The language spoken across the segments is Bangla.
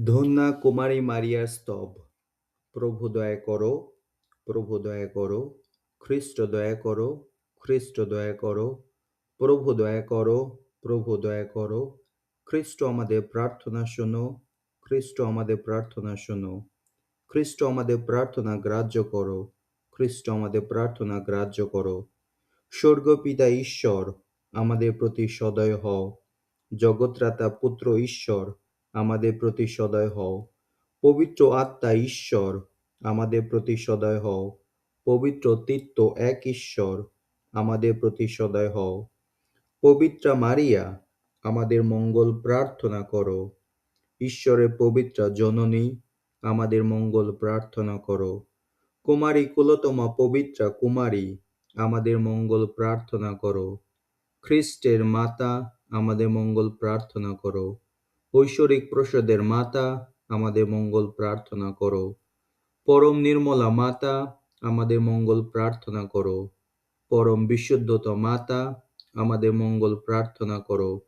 ধন্যা কুমারী মারিয়ার স্তব। প্রভু দয়া করো, প্রভু দয়া করো, খ্রিস্ট দয়া করো, খ্রিস্ট দয়া করো, প্রভু দয়া করো, প্রভু দয়া করো, খ্রিস্ট আমাদের প্রার্থনা শোনো, খ্রিস্ট আমাদের প্রার্থনা শোনো, খ্রিস্ট আমাদের প্রার্থনা গ্রাহ্য করো, খ্রিস্ট আমাদের প্রার্থনা গ্রাহ্য করো। স্বর্গপিতা ঈশ্বর, আমাদের প্রতি সদয় হও। জগত্রাতা পুত্র ঈশ্বর, আমাদের প্রতি সদয় হও। পবিত্র আত্মা ঈশ্বর, আমাদের প্রতি সদয় হও। পবিত্র তীর্থ এক ঈশ্বর, আমাদের প্রতি সদয় হও। পবিত্রা মারিয়া, আমাদের মঙ্গল প্রার্থনা করো। ঈশ্বরের পবিত্র জননী, আমাদের মঙ্গল প্রার্থনা করো। কুমারী কুলতমা পবিত্রা কুমারী, আমাদের মঙ্গল প্রার্থনা করো। খ্রিস্টের মাতা, আমাদের মঙ্গল প্রার্থনা করো। ঐশ্বরিক প্রসাদের মাতা, আমাদের মঙ্গল প্রার্থনা করো। পরম নির্মলা মাতা, আমাদের মঙ্গল প্রার্থনা করো। পরম বিশুদ্ধতা মাতা, আমাদের মঙ্গল প্রার্থনা করো।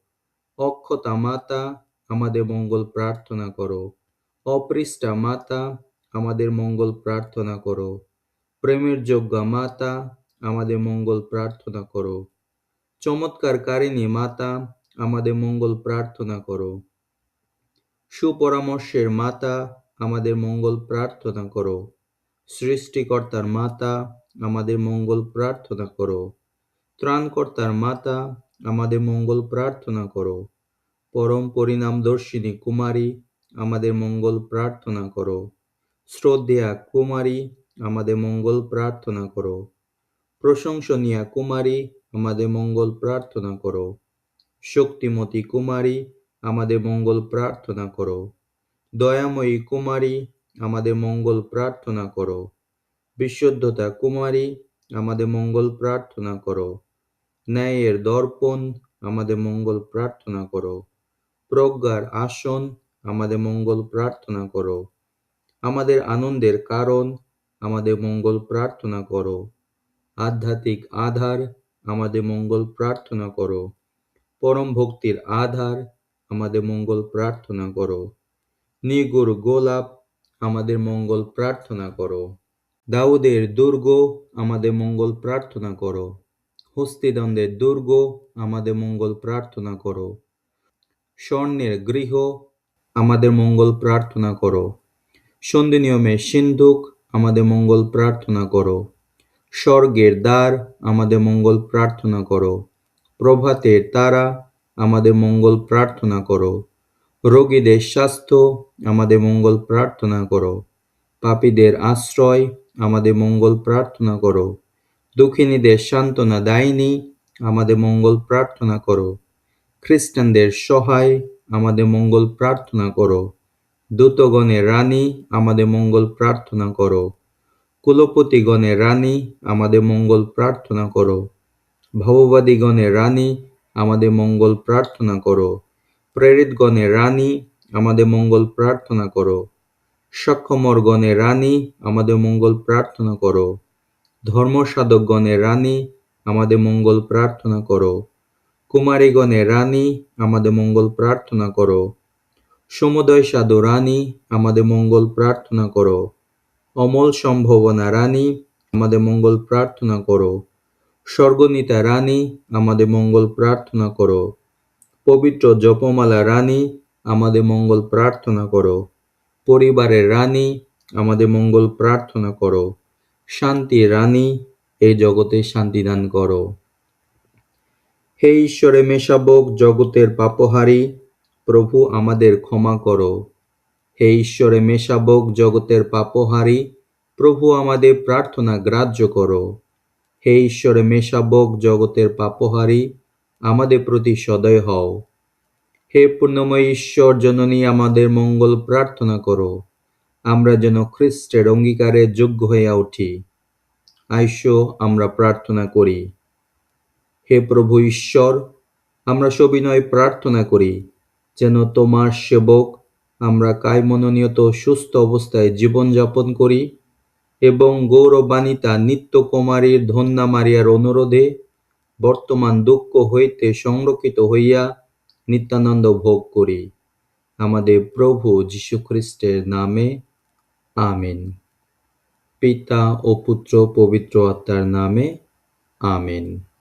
অক্ষতা মাতা, আমাদের মঙ্গল প্রার্থনা করো। অপৃষ্ঠা মাতা, আমাদের মঙ্গল প্রার্থনা করো। প্রেমের যোগ্যা মাতা, আমাদের মঙ্গল প্রার্থনা করো। চমৎকারকারিণী মাতা, আমাদের মঙ্গল প্রার্থনা করো। সুপরামর্শের মাতা, আমাদের মঙ্গল প্রার্থনা করো। সৃষ্টিকর্তার মাতা, আমাদের মঙ্গল প্রার্থনা করো। ত্রাণকর্তার মাতা, আমাদের মঙ্গল প্রার্থনা করো। পরম পরিণামদর্শিনী কুমারী, আমাদের মঙ্গল প্রার্থনা করো। শ্রদ্ধেয়া কুমারী, আমাদের মঙ্গল প্রার্থনা করো। প্রশংসনীয়া কুমারী, আমাদের মঙ্গল প্রার্থনা করো। শক্তিমতী কুমারী, আমাদের মঙ্গল প্রার্থনা করো। দয়াময়ী কুমারী, আমাদের মঙ্গল প্রার্থনা করো। বিশুদ্ধতা কুমারী, আমাদের মঙ্গল প্রার্থনা করো। ন্যায়ের দর্পণ, আমাদের মঙ্গল প্রার্থনা করো। প্রজ্ঞার আসন, আমাদের মঙ্গল প্রার্থনা করো। আমাদের আনন্দের কারণ, আমাদের মঙ্গল প্রার্থনা করো। আধ্যাত্মিক আধার, আমাদের মঙ্গল প্রার্থনা করো। পরম ভক্তির আধার, আমাদের মঙ্গল প্রার্থনা করো। নিগুড় গোলাপ, আমাদের মঙ্গল প্রার্থনা করো। দাউদের দুর্গ, আমাদের মঙ্গল প্রার্থনা করো। হস্তিদণ্ডের দুর্গ, আমাদের মঙ্গল প্রার্থনা করো। স্বর্ণের গৃহ, আমাদের মঙ্গল প্রার্থনা করো। সন্ধিনিয়মের সিন্ধুক, আমাদের মঙ্গল প্রার্থনা করো। স্বর্গের দ্বার, আমাদের মঙ্গল প্রার্থনা করো। প্রভাতের তারা, আমাদের মঙ্গল প্রার্থনা করো। রোগীদের স্বাস্থ্য, আমাদের মঙ্গল প্রার্থনা করো। পাপীদের আশ্রয়, আমাদের মঙ্গল প্রার্থনা করো। দুঃখিনীদের সান্ত্বনা দায়িনী, আমাদের মঙ্গল প্রার্থনা করো। খ্রিস্টানদের সহায়, আমাদের মঙ্গল প্রার্থনা করো। দূতগণের রানী, আমাদের মঙ্গল প্রার্থনা করো। কুলপতিগণের রানী, আমাদের মঙ্গল প্রার্থনা করো। ভববাদীগণের রানী, আমাদের মঙ্গল প্রার্থনা করো। প্রেরিতগণের রানী, আমাদের মঙ্গল প্রার্থনা করো। সক্ষমরগণের রানী, আমাদের মঙ্গল প্রার্থনা করো। ধর্মসাধকগণের রানী, আমাদের মঙ্গল প্রার্থনা করো। কুমারীগণের রানী, আমাদের মঙ্গল প্রার্থনা করো। সমুদয় সাধু রানী, আমাদের মঙ্গল প্রার্থনা করো। অমল সম্ভাবনা রানী, আমাদের মঙ্গল প্রার্থনা করো। স্বর্গনীতা রানী, আমাদের মঙ্গল প্রার্থনা করো। পবিত্র জপমালা রানী, আমাদের মঙ্গল প্রার্থনা করো। পরিবারের রানী, আমাদের মঙ্গল প্রার্থনা করো। শান্তির রানী, এই জগতে শান্তি দান করো। হে ঈশ্বরে মেষাবক জগতের পাপহারী, প্রভু আমাদের ক্ষমা করো। হে ঈশ্বরে মেষাবক জগতের পাপহারী, প্রভু আমাদের প্রার্থনা গ্রাহ্য করো। হে ঈশ্বরে মেষাবক জগতের পাপহারী, আমাদের প্রতি সদয় হও। হে পূর্ণময় ঈশ্বর জননী, আমাদের মঙ্গল প্রার্থনা করো। আমরা যেন খ্রিস্টের অঙ্গীকারে যোগ্য হইয়া উঠি। আইসো আমরা প্রার্থনা করি। হে প্রভু ঈশ্বর, আমরা সবিনয় প্রার্থনা করি যেন তোমার সেবক আমরা কায়মনোনিয়ত সুস্থ অবস্থায় জীবনযাপন করি এবং গৌরবান্বিতা নিত্যকুমারীর ধন্যা মারিয়ার অনুরোধে বর্তমান দুঃখ হইতে সংরক্ষিত হইয়া নিত্যানন্দ ভোগ করি। আমাদের প্রভু যীশু খ্রিস্টের নামে, আমেন। পিতা ও পুত্র পবিত্র আত্মার নামে, আমেন।